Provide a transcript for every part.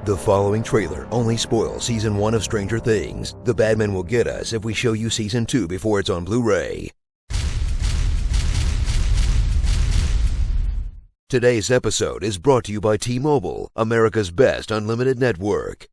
The following trailer only spoils Season 1 of Stranger Things. The bad men will get us if we show you Season 2 before it's on Blu-ray. Today's episode is brought to you by T-Mobile, America's best unlimited network.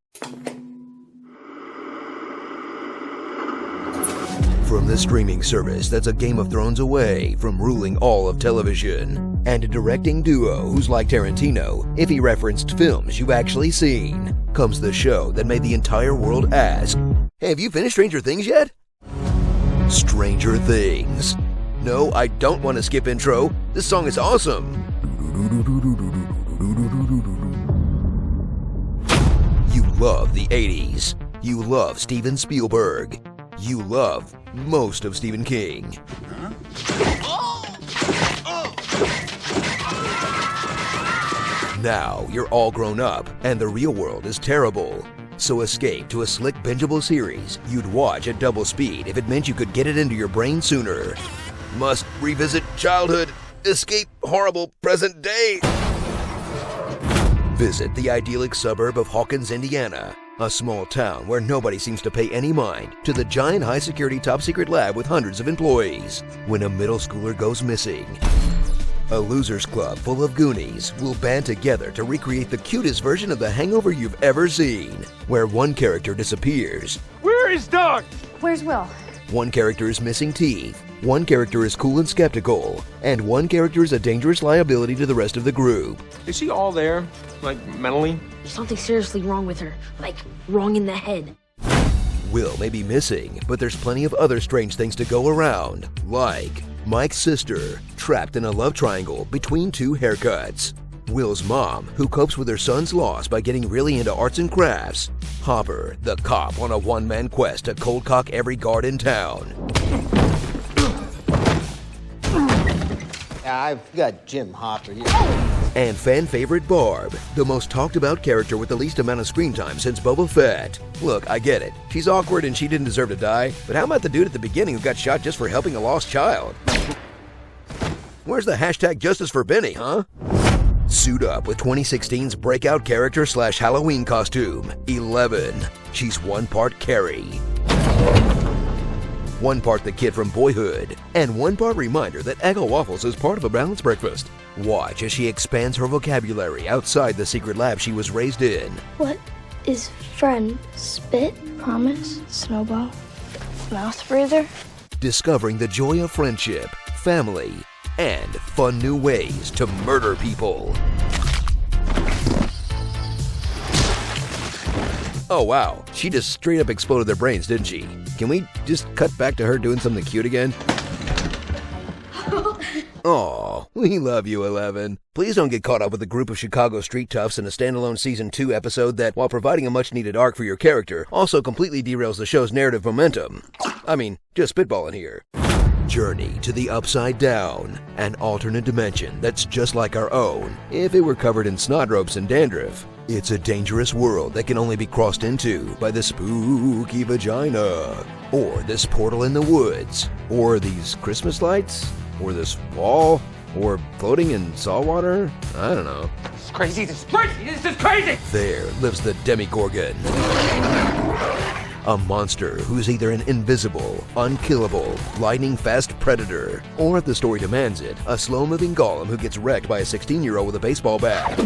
From the streaming service that's a Game of Thrones away from ruling all of television, and a directing duo who's like Tarantino if he referenced films you've actually seen, comes the show that made the entire world ask, "Hey, have you finished Stranger Things yet?" Stranger Things. No, I don't want to skip intro. This song is awesome. You love the 80s. You love Steven Spielberg. You love most of Stephen King. Now you're all grown up, and the real world is terrible. So escape to a slick, bingeable series you'd watch at double speed if it meant you could get it into your brain sooner. Must revisit childhood, escape horrible present day. Visit the idyllic suburb of Hawkins, Indiana, a small town where nobody seems to pay any mind to the giant high-security top-secret lab with hundreds of employees. When a middle schooler goes missing, a losers club full of Goonies will band together to recreate the cutest version of The Hangover you've ever seen, where one character disappears. Where is Doc? Where's Will? One character is missing teeth, one character is cool and skeptical, and one character is a dangerous liability to the rest of the group. Is she all there? Like, mentally? There's something seriously wrong with her. Like, wrong in the head. Will may be missing, but there's plenty of other strange things to go around, like Mike's sister, trapped in a love triangle between two haircuts. Will's mom, who copes with her son's loss by getting really into arts and crafts. Hopper, the cop on a one-man quest to cold cock every guard in town. I've got Jim Hopper here. And fan favorite Barb, the most talked about character with the least amount of screen time since Boba Fett. Look, I get it. She's awkward and she didn't deserve to die, but how about the dude at the beginning who got shot just for helping a lost child? Where's the hashtag justice for Benny, huh? Suit up with 2016's breakout character / Halloween costume, 11. She's one part Carrie, one part the kid from Boyhood, and one part reminder that Eggo waffles is part of a balanced breakfast. Watch as she expands her vocabulary outside the secret lab she was raised in. What is friend? Spit? Promise? Snowball? Mouth breather? Discovering the joy of friendship, family, and fun new ways to murder people. Oh wow, she just straight up exploded their brains, didn't she? Can we just cut back to her doing something cute again? Aw, we love you, 11. Please don't get caught up with a group of Chicago street toughs in a standalone Season 2 episode that, while providing a much-needed arc for your character, also completely derails the show's narrative momentum. I mean, just spitballing here. Journey to the Upside Down, an alternate dimension that's just like our own, if it were covered in snot ropes and dandruff. It's a dangerous world that can only be crossed into by the spooky vagina, or this portal in the woods, or these Christmas lights, or this wall, or floating in salt water. I don't know. This is crazy, this is crazy, this is crazy! There lives the Demigorgon. A monster who's either an invisible, unkillable, lightning-fast predator, or if the story demands it, a slow-moving golem who gets wrecked by a 16-year-old with a baseball bat.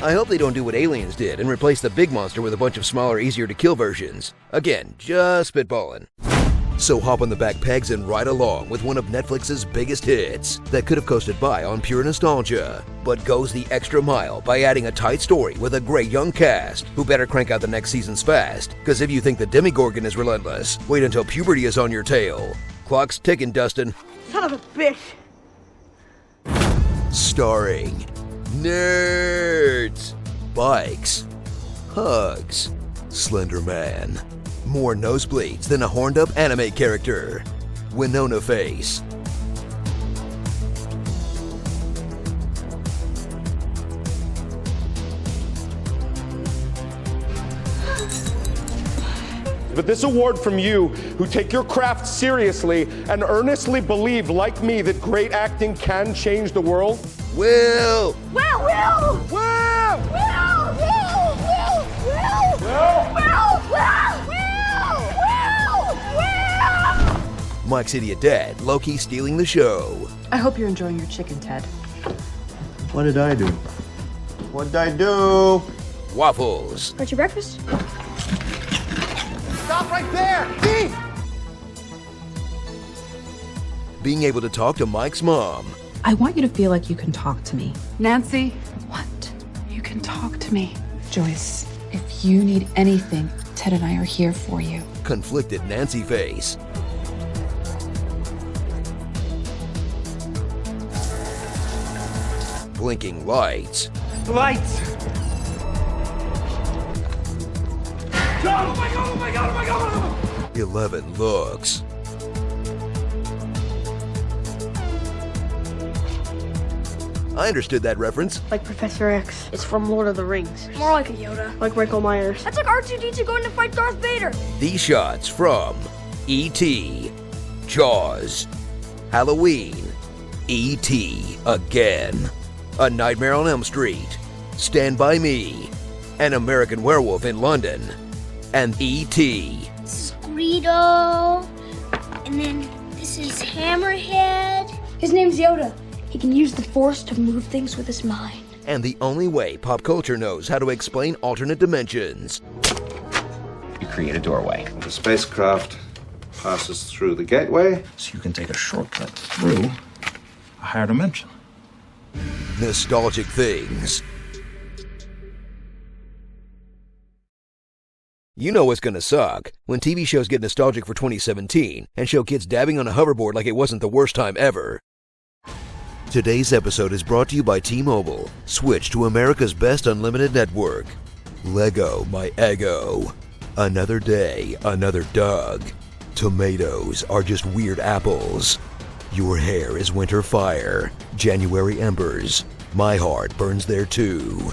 I hope they don't do what Aliens did and replace the big monster with a bunch of smaller, easier-to-kill versions. Again, just spitballing. So hop on the back pegs and ride along with one of Netflix's biggest hits that could have coasted by on pure nostalgia, but goes the extra mile by adding a tight story with a great young cast who better crank out the next seasons fast, because if you think the Demigorgon is relentless, wait until puberty is on your tail. Clock's ticking, Dustin. Son of a bitch! Starring nerds, bikes, hugs, Slender Man, more nosebleeds than a horned-up anime character, Winona Face, But this award from you, who take your craft seriously and earnestly believe, like me, that great acting can change the world. Will! Will! Will! Mike's idiot dad, low-key stealing the show. I hope you're enjoying your chicken, Ted. What did I do? What did I do? Waffles. What's your breakfast? Stop right there! Thief! Being able to talk to Mike's mom. I want you to feel like you can talk to me. Nancy, what? You can talk to me. Joyce, if you need anything, Ted and I are here for you. Conflicted Nancy face. Blinking lights. Lights! Oh my god, oh my god, oh my god, oh my god! 11 looks. I understood that reference. Like Professor X. It's from Lord of the Rings. More like a Yoda. Like Michael Myers. That's like R2-D2 going to fight Darth Vader. These shots from E.T., Jaws, Halloween, E.T. again, A Nightmare on Elm Street, Stand By Me, An American Werewolf in London, and E.T. Greedo. And then this is Hammerhead. His name's Yoda. He can use the Force to move things with his mind. And the only way pop culture knows how to explain alternate dimensions. You create a doorway. The spacecraft passes through the gateway. So you can take a shortcut through a higher dimension. Nostalgic things. You know what's gonna suck when TV shows get nostalgic for 2017 and show kids dabbing on a hoverboard like it wasn't the worst time ever. Today's episode is brought to you by T-Mobile. Switch to America's best unlimited network. Lego my ego. Another day, another Doug. Tomatoes are just weird apples. Your hair is winter fire. January embers. My heart burns there too.